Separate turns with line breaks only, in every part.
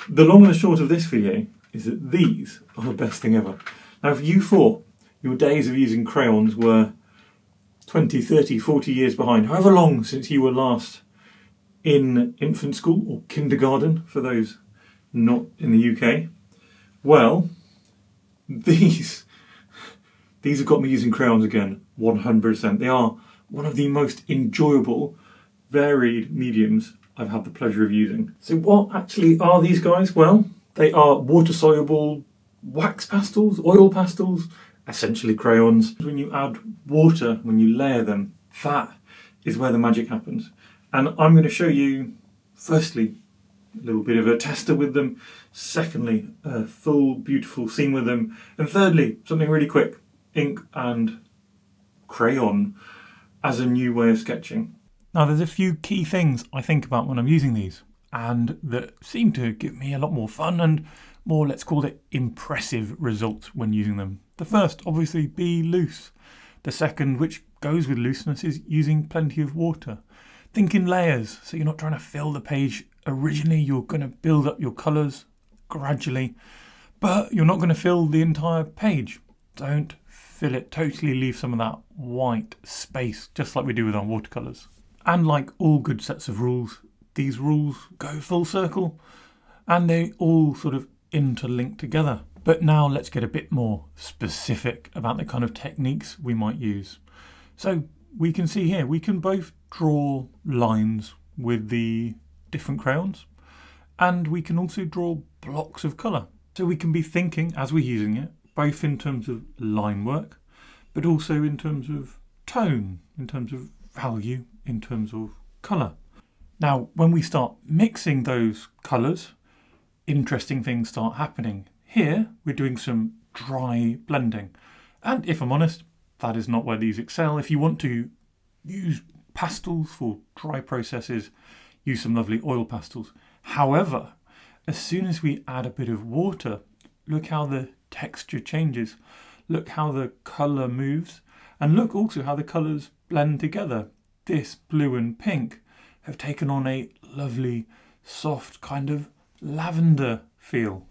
the long and the short of this video is that these are the best thing ever. Now, if you thought your days of using crayons were 20, 30, 40 years behind, however long since you were last in infant school or kindergarten, for those not in the UK, well, these have got me using crayons again, 100%. They are one of the most enjoyable, varied mediums I've had the pleasure of using. So what actually are these guys? Well, they are water-soluble wax pastels, oil pastels, essentially crayons. When you add water, when you layer them, that is where the magic happens. And I'm going to show you, firstly, a little bit of a tester with them, secondly, a full beautiful scene with them, and thirdly, something really quick, ink and crayon as a new way of sketching. Now, there's a few key things I think about when I'm using these, and that seem to give me a lot more fun and more, let's call it, impressive results when using them. The first, obviously, be loose. The second, which goes with looseness, is using plenty of water. Think in layers, so you're not trying to fill the page. Originally, you're going to build up your colours gradually, but you're not going to fill the entire page. Don't fill it, totally leave some of that white space, just like we do with our watercolours. And like all good sets of rules, these rules go full circle and they all sort of interlink together. But now let's get a bit more specific about the kind of techniques we might use. So we can see here, we can both draw lines with the different crayons, and we can also draw blocks of colour. So we can be thinking as we're using it, both in terms of line work, but also in terms of tone, in terms of value, in terms of colour. Now, when we start mixing those colours, interesting things start happening. Here, we're doing some dry blending. And if I'm honest, that is not where these excel. If you want to use pastels for dry processes, use some lovely oil pastels. However, as soon as we add a bit of water, look how the texture changes. Look how the colour moves. And look also how the colours blend together. This blue and pink have taken on a lovely, soft kind of lavender feel.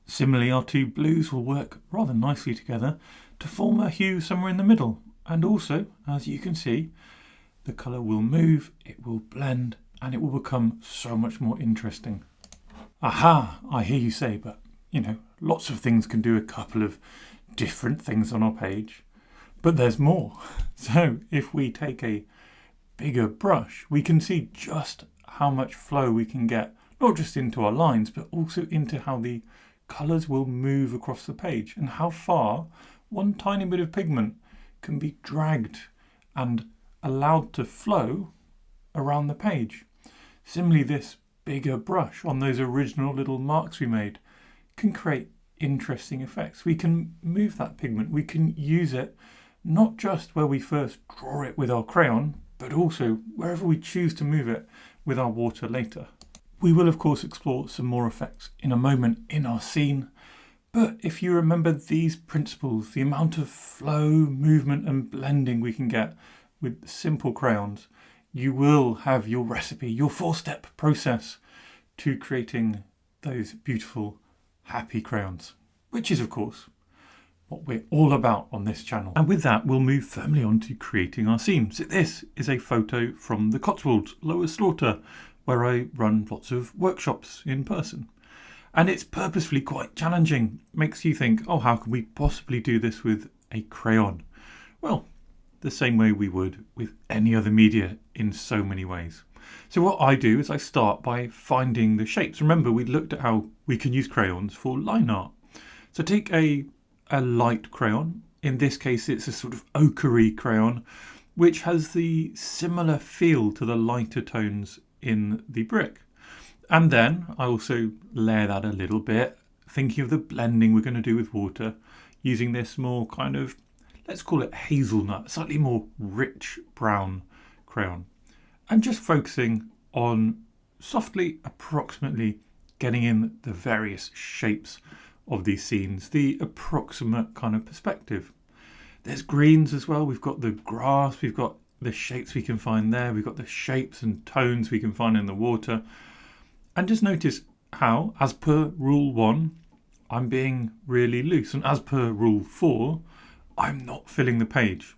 Similarly, our two blues will work rather nicely together to form a hue somewhere in the middle. And also, as you can see, the colour will move, it will blend, and it will become so much more interesting. Aha, I hear you say, but you know, lots of things can do a couple of different things on our page. But there's more. So if we take a bigger brush, we can see just how much flow we can get, not just into our lines, but also into how the colours will move across the page and how far one tiny bit of pigment can be dragged and allowed to flow around the page. Similarly, this bigger brush on those original little marks we made can create interesting effects. We can move that pigment, we can use it not just where we first draw it with our crayon, but also wherever we choose to move it with our water later. We will of course explore some more effects in a moment in our scene, but if you remember these principles, the amount of flow, movement and blending we can get with simple crayons, you will have your recipe, your 4-step process to creating those beautiful, happy crayons, which is of course what we're all about on this channel. And with that, we'll move firmly on to creating our scene. So this is a photo from the Cotswolds, Lower Slaughter, where I run lots of workshops in person. And it's purposefully quite challenging. Makes you think, oh, how can we possibly do this with a crayon? Well, the same way we would with any other media in so many ways. So what I do is I start by finding the shapes. Remember, we looked at how we can use crayons for line art. So take a light crayon. In this case, it's a sort of ochre-y crayon, which has the similar feel to the lighter tones in the brick. And then I also layer that a little bit, thinking of the blending we're going to do with water, using this more kind of, let's call it hazelnut, slightly more rich brown crayon. And just focusing on softly, approximately getting in the various shapes of these scenes, the approximate kind of perspective. There's greens as well. We've got the grass, we've got the shapes we can find there, we've got the shapes and tones we can find in the water. And just notice how, as per rule 1, I'm being really loose, and as per rule 4, I'm not filling the page.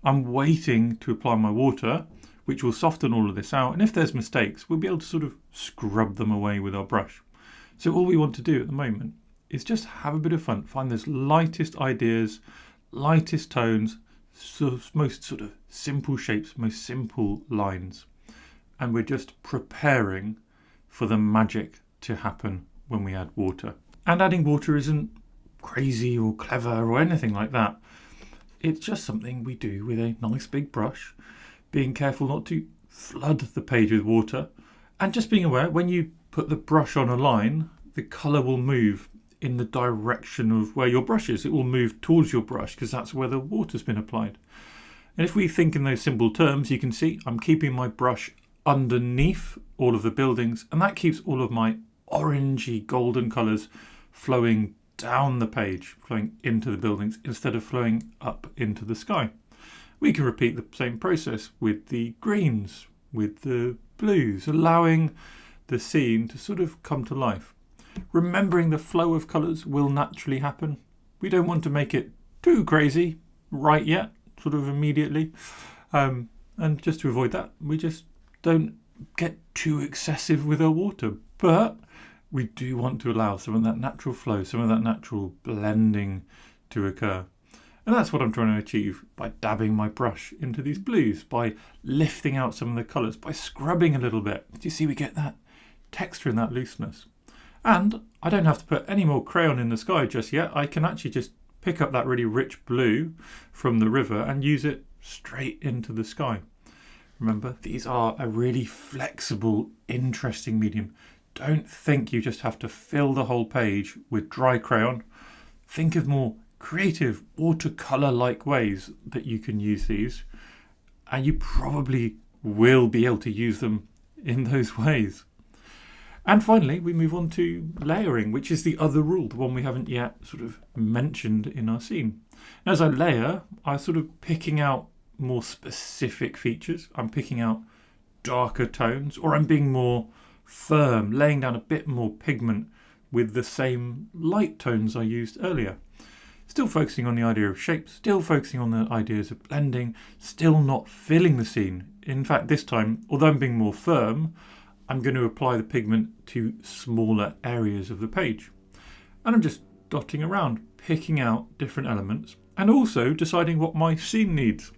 I'm waiting to apply my water, which will soften all of this out, and if there's mistakes, we'll be able to sort of scrub them away with our brush. So all we want to do at the moment is just have a bit of fun, find those lightest ideas, lightest tones, most sort of simple shapes, most simple lines. And we're just preparing for the magic to happen when we add water. And adding water isn't crazy or clever or anything like that. It's just something we do with a nice big brush, being careful not to flood the page with water, and just being aware when you put the brush on a line, the colour will move in the direction of where your brush is. It will move towards your brush because that's where the water's been applied. And if we think in those simple terms, you can see I'm keeping my brush underneath all of the buildings, and that keeps all of my orangey golden colours flowing down the page, flowing into the buildings instead of flowing up into the sky. We can repeat the same process with the greens, with the blues, allowing the scene to sort of come to life. Remembering the flow of colours will naturally happen. We don't want to make it too crazy right yet, sort of immediately. And just to avoid that, we just don't get too excessive with our water. But we do want to allow some of that natural flow, some of that natural blending to occur. And that's what I'm trying to achieve by dabbing my brush into these blues, by lifting out some of the colours, by scrubbing a little bit. Do you see we get that texture and that looseness? And I don't have to put any more crayon in the sky just yet. I can actually just pick up that really rich blue from the river and use it straight into the sky. Remember, these are a really flexible, interesting medium. Don't think you just have to fill the whole page with dry crayon. Think of more creative watercolour-like ways that you can use these, and you probably will be able to use them in those ways. And finally, we move on to layering, which is the other rule, the one we haven't yet sort of mentioned in our scene. As I layer, I'm sort of picking out more specific features. I'm picking out darker tones, or I'm being more firm, laying down a bit more pigment with the same light tones I used earlier. Still focusing on the idea of shapes, still focusing on the ideas of blending, still not filling the scene. In fact, this time, although I'm being more firm, I'm going to apply the pigment to smaller areas of the page. And I'm just dotting around, picking out different elements, and also deciding what my scene needs.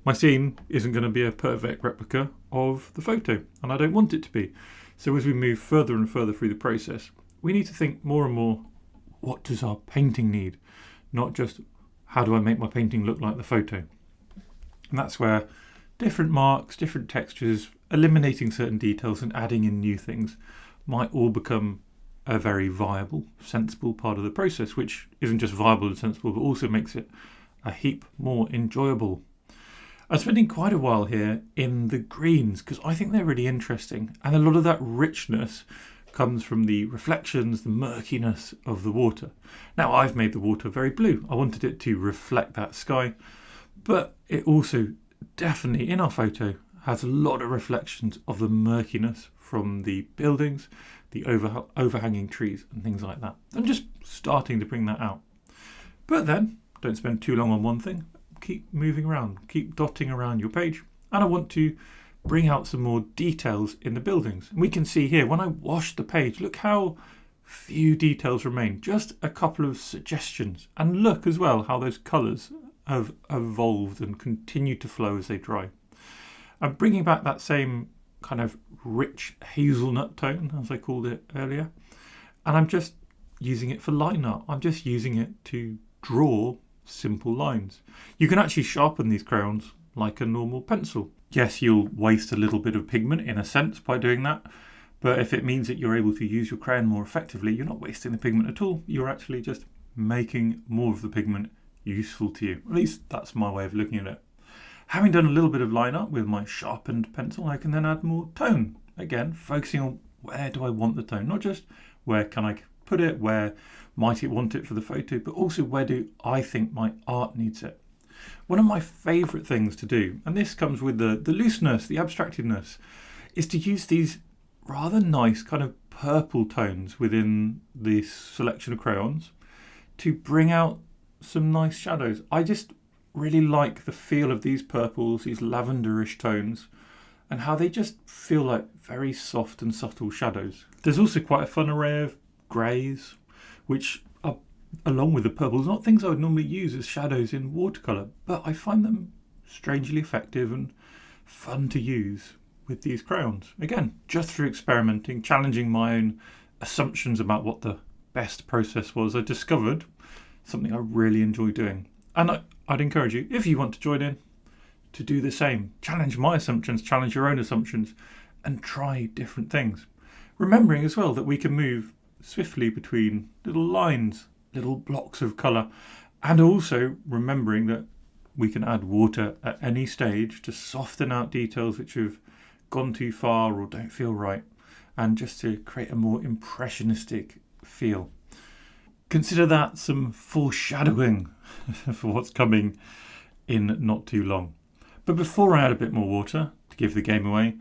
My scene isn't going to be a perfect replica of the photo, and I don't want it to be. So as we move further and further through the process, we need to think more and more, what does our painting need? Not just, how do I make my painting look like the photo? And that's where different marks, different textures, eliminating certain details and adding in new things might all become a very viable, sensible part of the process, which isn't just viable and sensible, but also makes it a heap more enjoyable. I'm spending quite a while here in the greens because I think they're really interesting, and a lot of that richness comes from the reflections, the murkiness of the water. Now, I've made the water very blue. I wanted it to reflect that sky, but it also definitely in our photo has a lot of reflections of the murkiness from the buildings, the overhanging trees and things like that. I'm just starting to bring that out. But then, don't spend too long on one thing. Keep moving around, keep dotting around your page. And I want to bring out some more details in the buildings. And we can see here, when I wash the page, look how few details remain. Just a couple of suggestions. And look as well how those colours have evolved and continue to flow as they dry. I'm bringing back that same kind of rich hazelnut tone, as I called it earlier. And I'm just using it for line art. I'm just using it to draw simple lines. You can actually sharpen these crayons like a normal pencil. Yes, you'll waste a little bit of pigment in a sense by doing that, but if it means that you're able to use your crayon more effectively, you're not wasting the pigment at all. You're actually just making more of the pigment useful to you. At least that's my way of looking at it. Having done a little bit of line art with my sharpened pencil, I can then add more tone. Again, focusing on where do I want the tone, not just where can I put it, where might it want it for the photo, but also where do I think my art needs it. One of my favourite things to do, and this comes with the looseness, the abstractedness, is to use these rather nice kind of purple tones within this selection of crayons to bring out some nice shadows. I just really like the feel of these purples, these lavenderish tones, and how they just feel like very soft and subtle shadows. There's also quite a fun array of greys, which are, along with the purples, not things I would normally use as shadows in watercolour, but I find them strangely effective and fun to use with these crayons. Again, just through experimenting, challenging my own assumptions about what the best process was, I discovered something I really enjoy doing. And I'd encourage you, if you want to join in, to do the same. Challenge my assumptions, challenge your own assumptions, and try different things. Remembering as well that we can move swiftly between little lines, little blocks of colour, and also remembering that we can add water at any stage to soften out details which have gone too far or don't feel right, and just to create a more impressionistic feel. Consider that some foreshadowing for what's coming in not too long. But before I add a bit more water to give the game away,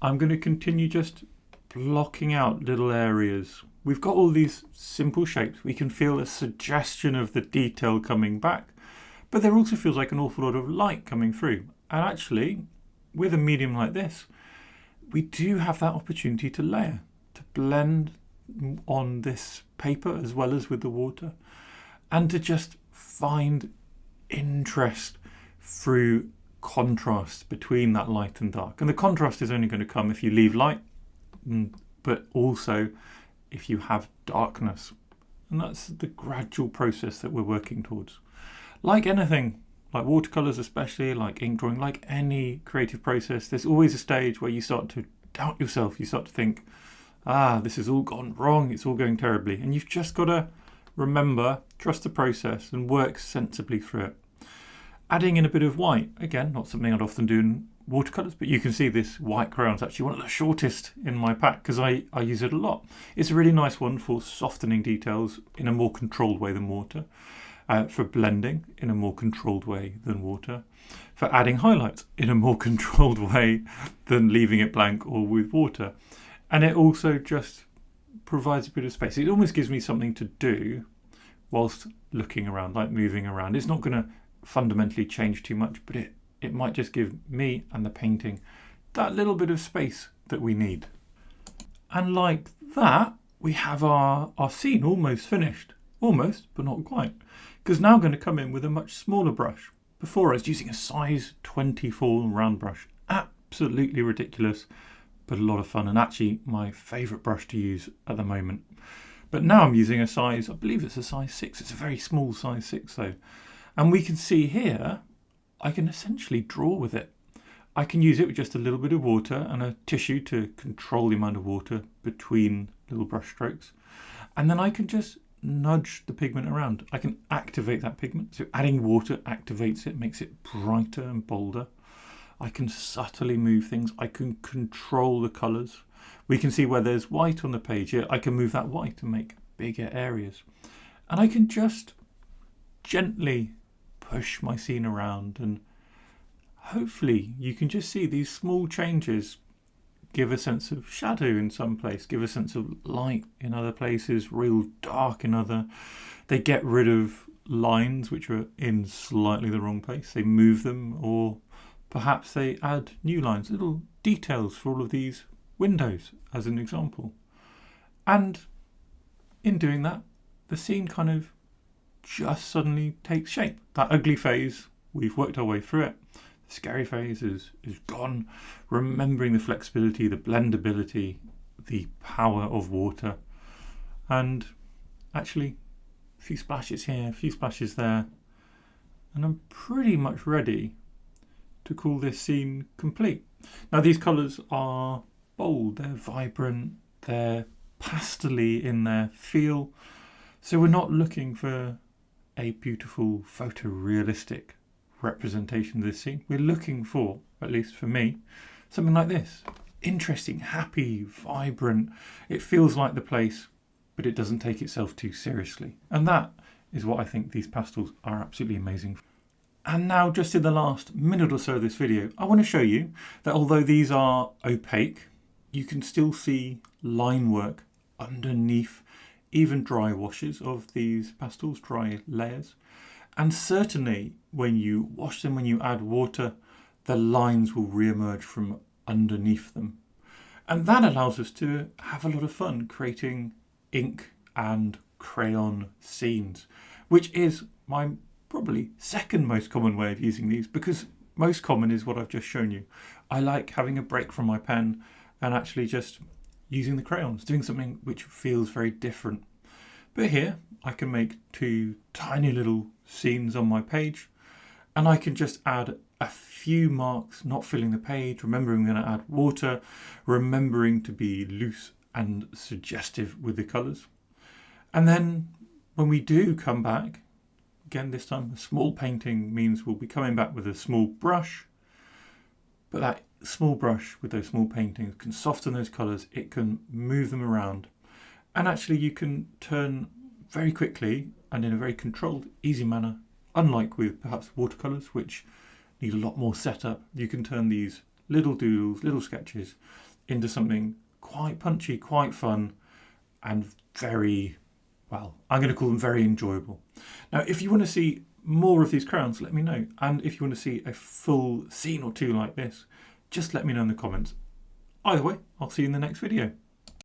I'm going to continue just blocking out little areas. We've got all these simple shapes. We can feel a suggestion of the detail coming back, but there also feels like an awful lot of light coming through. And actually, with a medium like this, we do have that opportunity to layer, to blend on this paper as well as with the water, and to just find interest through contrast between that light and dark. And the contrast is only going to come if you leave light, but also if you have darkness. And that's the gradual process that we're working towards. Like anything, like watercolours especially, like ink drawing, like any creative process, there's always a stage where you start to doubt yourself. You start to think, this has all gone wrong, it's all going terribly. And you've just got to remember, trust the process and work sensibly through it. Adding in a bit of white, again, not something I'd often do in watercolours, but you can see this white crayon is actually one of the shortest in my pack because I use it a lot. It's a really nice one for softening details in a more controlled way than water, for blending in a more controlled way than water, for adding highlights in a more controlled way than leaving it blank or with water. And it also just provides a bit of space. It almost gives me something to do whilst looking around, like moving around. It's not going to fundamentally change too much, but it might just give me and the painting that little bit of space that we need. And like that, we have our scene almost finished. Almost, but not quite. Because now I'm going to come in with a much smaller brush. Before I was using a size 24 round brush. Absolutely ridiculous, but a lot of fun, and actually my favourite brush to use at the moment. But now I'm using a size, I believe it's a size 6. It's a very small size 6 though. And we can see here, I can essentially draw with it. I can use it with just a little bit of water and a tissue to control the amount of water between little brush strokes. And then I can just nudge the pigment around. I can activate that pigment. So adding water activates it, makes it brighter and bolder. I can subtly move things. I can control the colours. We can see where there's white on the page here. I can move that white and make bigger areas. And I can just gently push my scene around, and hopefully you can just see these small changes give a sense of shadow in some place, give a sense of light in other places, real dark in other. They get rid of lines which are in slightly the wrong place. They move them, or perhaps they add new lines, little details for all of these windows as an example. And in doing that, the scene kind of just suddenly takes shape. That ugly phase, we've worked our way through it. The scary phase is gone. Remembering the flexibility, the blendability, the power of water. And actually, a few splashes here, a few splashes there. And I'm pretty much ready to call this scene complete. Now these colours are bold, they're vibrant, they're pastel-y in their feel. So we're not looking for a beautiful photorealistic representation of this scene. We're looking for, at least for me, something like this. Interesting, happy, vibrant. It feels like the place, but it doesn't take itself too seriously. And that is what I think these pastels are absolutely amazing for. And now, just in the last minute or so of this video, I want to show you that although these are opaque, you can still see line work underneath even dry washes of these pastels, dry layers. And certainly when you wash them, when you add water, the lines will re-emerge from underneath them. And that allows us to have a lot of fun creating ink and crayon scenes, which is my probably second most common way of using these, because most common is what I've just shown you. I like having a break from my pen and actually just using the crayons, doing something which feels very different. But here I can make two tiny little scenes on my page, and I can just add a few marks, not filling the page, remembering I'm going to add water, remembering to be loose and suggestive with the colours. And then when we do come back, again this time a small painting means we'll be coming back with a small brush, but that small brush with those small paintings can soften those colours, it can move them around, and actually you can turn very quickly and in a very controlled, easy manner, unlike with perhaps watercolours which need a lot more setup. You can turn these little doodles, little sketches into something quite punchy, quite fun, and very, well, I'm going to call them very enjoyable. Now, if you want to see more of these crayons, let me know. And if you want to see a full scene or two like this, just let me know in the comments. Either way, I'll see you in the next video.